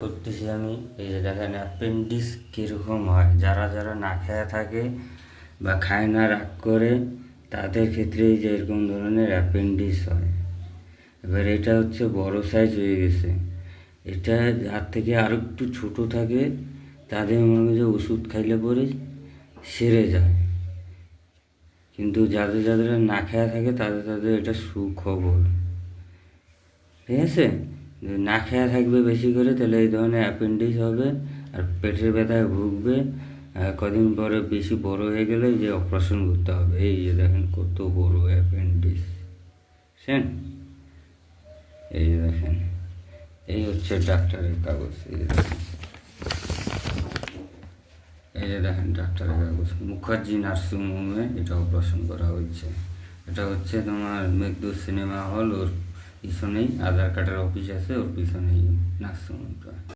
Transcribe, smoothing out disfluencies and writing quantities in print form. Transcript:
করতেছি আমি। এই যে দেখেন অ্যাপেন্ডিক্স কীরকম হয়, যারা যারা না খেয়ে থাকে বা খায় না, রাগ করে, তাদের ক্ষেত্রে এই যে এরকম ধরনের অ্যাপেন্ডিক্স হয়। এবার এটা হচ্ছে বড় সাইজ হয়ে গেছে। এটা যার থেকে আর একটু ছোটো থাকে তাদের মনে হয় যে ওষুধ খাইলে পরে সেরে যায়, কিন্তু যাদের যাদের না খাওয়া থাকে তাদের তাদের এটা সুখবর। ঠিক আছে, না খাওয়া থাকবে বেশি করে, তাহলে এই ধরনের অ্যাপেন্ডিক্স হবে আর পেটের ব্যথায় ভুগবে। কদিন পরে বেশি বড় হয়ে গেলে যে অপারেশন করতে হবে। এই যে দেখেন কত বড় অ্যাপেন্ডিক্স, বুঝছেন? এই যে দেখেন, এই হচ্ছে ডাক্তারের কাগজ। এই যে দেখেন ডাক্তারের কাগজ, মুখার্জি নার্সিং হোমে এটা অপারেশন করা হয়েছে। এটা হচ্ছে তোমার মেঘদূত সিনেমা হল, ওর পিছনেই আধার কার্ডের অফিস আছে, ওর পিছনেই নার্সিং হোমটা।